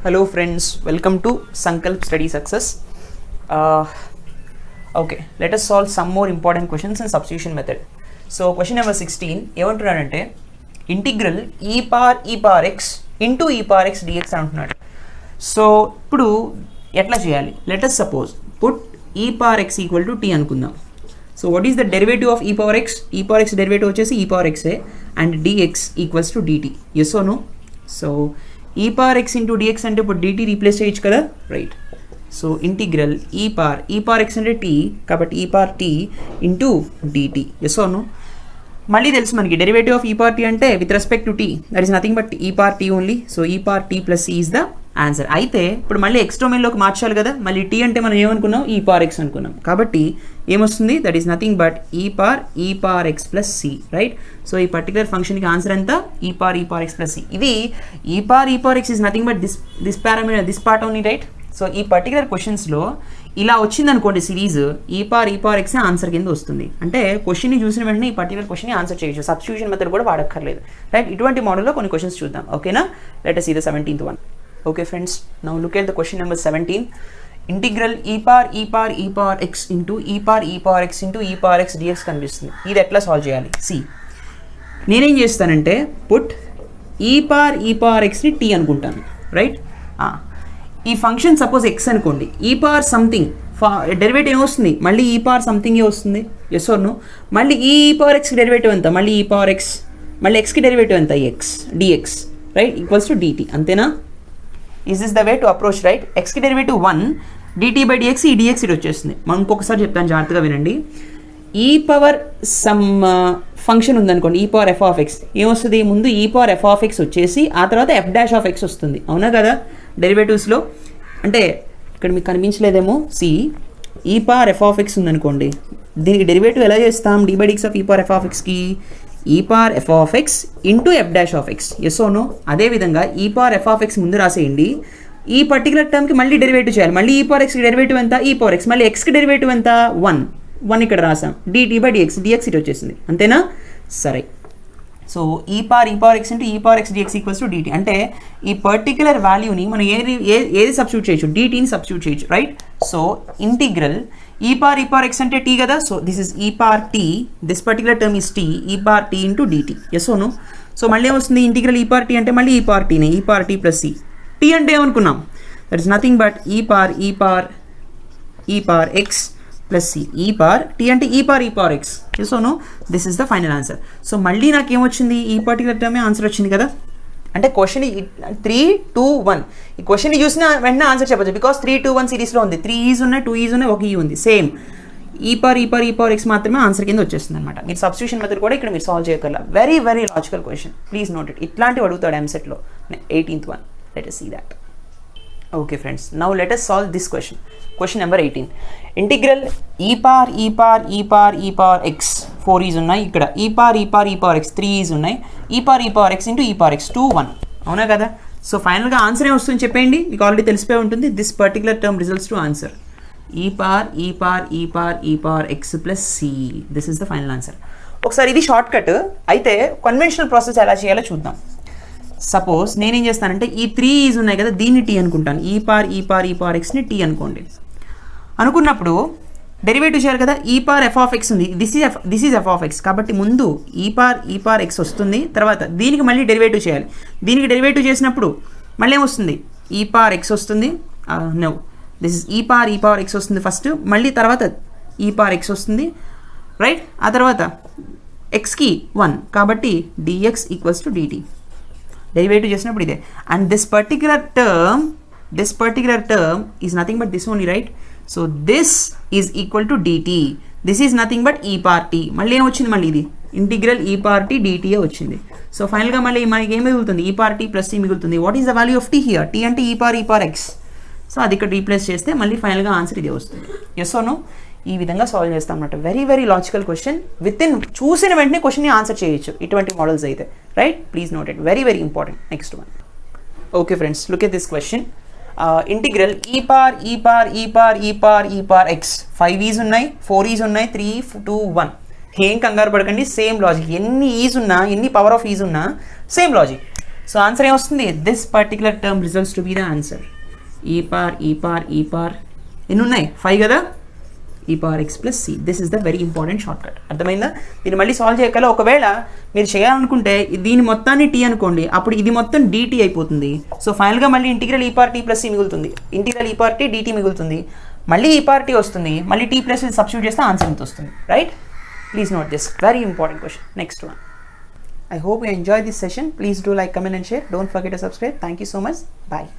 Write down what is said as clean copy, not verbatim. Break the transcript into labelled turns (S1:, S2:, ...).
S1: Hello friends, welcome to Sankalp Study Success. Okay, let us solve some more important questions in substitution method. So question number 16, ఏమంటున్నాడంటే integral e power x into e power x dx అంటున్నాడు. So ఇప్పుడు ఎట్లా చేయాలి? Let us suppose put e power x equal to t అనుకుందాం. So what is the derivative of e power x? E power x derivative వచ్చేసి e power x and dx equals to dt. Yes or no? So e power x into dx అంటే ఇప్పుడు dt replace చేయొచ్చు కదా, right? So integral e power x అంటే t కాబట్టి e power t into dt. Yes or no? మళ్ళీ తెలుసు మనకి derivative of e power t అంటే with respect to t that is nothing but e power t only. So e power t plus c is the answer. అయితే ఇప్పుడు మళ్ళీ X డొమైన్లోకి మార్చాలి కదా, మళ్ళీ t అంటే మనం ఏమనుకున్నాం? e power x అనుకున్నాం. కాబట్టి ఏమొస్తుంది? That is nothing but e power x plus c, right? So ఈ పర్టికులర్ ఫంక్షన్కి ఆన్సర్ ఎంత? e power x plus c. ఇది e power x is nothing but this parameter, this part only, right? So ఈ particular క్వశ్చన్స్లో ఇలా వచ్చిందనుకోండి series, e power x answer కింద వస్తుంది. అంటే క్వశ్చన్ని చూసిన వెంటనే ఈ పర్టికులర్ క్వశ్చన్ని ఆన్సర్ చేయొచ్చు, సబ్స్టిట్యూషన్ మెథడ్ కూడా వాడక్కర్లేదు, రైట్? ఇటువంటి మోడల్లో కొన్ని క్వశ్చన్స్ చూద్దాం, ఓకేనా? Let us see the 17th one. Okay friends, now look at the question number 17. Integral e power x into e power x into e power x dx కనిపిస్తుంది. ఇది ఎట్లా solve చేయాలి? సి, నేనేం చేస్తానంటే పుట్ e power xని t అనుకుంటాను, right? ఈ function suppose x అనుకోండి, e power సంథింగ్ డెరివేటివ్ ఏమొస్తుంది? మళ్ళీ e power సంథింగే వస్తుంది. Yes or no? మళ్ళీ ఈ e power xకి డెరివేటివ్ ఎంత? మళ్ళీ e power x, మళ్ళీ xకి డెరివేటివ్ ఎంత? x dx, right? Equals to dt. అంతేనా? Is this the way to approach, right? ఎక్స్కి డెరివేటివ్ 1 dt బై dx, ఈ dx ఇటు వచ్చేస్తుంది. మనం ఇంకొకసారి చెప్తాను, జాగ్రత్తగా వినండి. ఈ పవర్ సమ్ ఫంక్షన్ ఉందనుకోండి, ఈ పవర్ ఎఫ్ ఆఫ్ ఎక్స్, ఏమొస్తుంది? ముందు ఈ పవర్ ఎఫ్ ఆఫ్ ఎక్స్ వచ్చేసి ఆ తర్వాత ఎఫ్ డాష్ ఆఫ్ ఎక్స్ వస్తుంది, అవునా కదా? డెరివేటివ్స్లో అంటే ఇక్కడ మీకు కనిపించలేదేమో. See, e power f of x ఉందనుకోండి, దీనికి డెరివేటివ్ ఎలా చేస్తాం? D by dx of e power f of ఎక్స్కి e power f of x into f dash of x. Yes or no? అదేవిధంగా e power f of X ముందు రాసేయండి, ఈ particular టర్మ్కి మళ్ళీ derivative చేయాలి. మళ్ళీ ఈ పవర్ ఎక్స్కి డెరివేటివ్ ఎంత? ఈ పవర్ ఎక్స్. మళ్ళీ ఎక్స్కి డెరివేటివ్ ఎంత? 1 ఇక్కడ రాసాం, dt బై dx ఇటు వచ్చేసింది, అంతేనా? సరే. So e power x into e power x dx equals to dt. అంటే ఈ పర్టికులర్ వాల్యూని మనం ఏది సబ్స్టిట్యూట్ చేయొచ్చు? dtని సబ్స్టిట్యూట్ చేయొచ్చు, right? So integral e power x అంటే t కదా, so this is e power t, this particular term is t, e power t into dt. Yes or no? So మళ్ళీ ఏమొస్తుంది? ఇంటిగ్రల్ e power t అంటే మళ్ళీ e power tనే, e power t plus c. t అంటే ఏమనుకున్నాం? That is nothing but e power x plus c. e power t అంటే e power x. Yes or no? This is the final answer. So మళ్ళీ నాకు ఏమొచ్చింది? ఈ particular టర్మే answer వచ్చింది కదా. అంటే క్వశ్చన్ 3, 2, 1 ఈ క్వశ్చన్ని చూసిన వెంటనే ఆన్సర్ చెప్పచ్చు, బికాస్ 3, 2, 1 సిరీస్లో ఉంది. 3 ఈజ్ ఉన్నాయి, 2 ఈజ్ ఉన్నాయి, 1 ఈ ఉంది. సేమ్ ఈ పవర్ ఎక్స్ మాత్రమే ఆన్సర్ కింద వచ్చేస్తుంది అనమాట. మీరు సబ్స్టిట్యూషన్ మెథడ్ కూడా ఇక్కడ మీరు సాల్వ్ చేయగలరా. Very very logical question, please note it. ఇట్లాంటివి అడుగుతాడు ఎంసెట్లో. 18th one, let us see that. Okay friends, now let us solve this question. Question number 18. Integral e power x 4 is ఉన్నాయి, ఇక్కడ e power x 3 is ఉన్నాయి, e power x into e power x 2, 1, అవునా కదా? So ఫైనల్గా answer ఏమొస్తుంది చెప్పండి, మీకు already తెలిసిపోయి ఉంటుంది. This particular term results to answer e power x plus c. This is the final answer. ఒకసారి ఇది షార్ట్ కట్, అయితే కన్వెన్షనల్ ప్రాసెస్ ఎలా చేయాలో చూద్దాం. సపోజ్ నేనేం చేస్తానంటే ఈ 3 ఈజ్ ఉన్నాయి కదా, దీన్ని t అనుకుంటాను. ఈ power xని t అనుకోండి. అనుకున్నప్పుడు డెరివేటివ్ చేయాలి కదా, ఈ పవర్ ఎఫ్ ఆఫ్ ఎక్స్ ఉంది, this is F of X, కాబట్టి ముందు ఈ పవర్ ఎక్స్ వస్తుంది, తర్వాత దీనికి మళ్ళీ డెరివేటివ్ చేయాలి. దీనికి డెరివేటివ్ చేసినప్పుడు మళ్ళీ ఏమొస్తుంది? ఈ పవర్ ఎక్స్ వస్తుంది. నో, దిస్ ఇస్ ఈ పవర్ ఎక్స్ వస్తుంది ఫస్ట్, మళ్ళీ తర్వాత ఈ పవర్ ఎక్స్ వస్తుంది, రైట్? ఆ తర్వాత ఎక్స్కి 1, కాబట్టి dx equals to dt. Derivative చేసినప్పుడు ఇదే. And this particular term is nothing but this only, right? So this is equal to dt. This is nothing but e power t. మళ్ళీ ఏమొచ్చింది? మళ్ళీ ఇది integral e power t dt వచ్చింది. So ఫైనల్గా మళ్ళీ మనకి ఏం మిగులుతుంది? e power t plus c మిగులుతుంది. What is the value of t here? t అంటే e power x. సో అది ఇక్కడ రీప్లేస్ చేస్తే మళ్ళీ ఫైనల్గా ఆన్సర్ ఇదే వస్తుంది. Yes or no? ఈ విధంగా సాల్వ్ చేస్తాం అన్నమాట. Very very logical question. చూసిన వెంటనే క్వశ్చన్ని ఆన్సర్ చేయొచ్చు ఇటువంటి మోడల్స్ అయితే, right? Please note it, very very important. Next one. Okay friends, look at this question. Integral e power x 5 e's ఉన్నాయి, 4 ఈజ్ ఉన్నాయి, 3, 2, 1. ఏం కంగారు పడకండి, సేమ్ లాజిక్. ఎన్ని ఈజ్ ఉన్నా, ఎన్ని పవర్ ఆఫ్ ఈజ్ ఉన్నా సేమ్ లాజిక్. సో ఆన్సర్ ఏమొస్తుంది, this particular term results to be the answer. ఈ పార్ ఎన్ని ఉన్నాయి, 5 కదా, e power x plus c. This is the very important short cut. అర్థమైందా? దీన్ని మళ్ళీ సాల్వ్ చేయగల. ఒకవేళ మీరు చేయాలనుకుంటే దీని మొత్తాన్ని t అనుకోండి, అప్పుడు ఇది మొత్తం dt అయిపోతుంది. సో ఫైనల్గా మళ్ళీ integral e power t plus c మిగులుతుంది, integral e power t dt మిగులుతుంది, మళ్ళీ e power t వస్తుంది, మళ్ళీ t plus సబ్స్టిట్యూట్ చేస్తే ఆన్సర్ ఎంత వస్తుంది, right? Please note this very important question. Next one. I hope you enjoyed this session. Please do like, comment and share. Don't forget to subscribe. Thank you so much. Bye.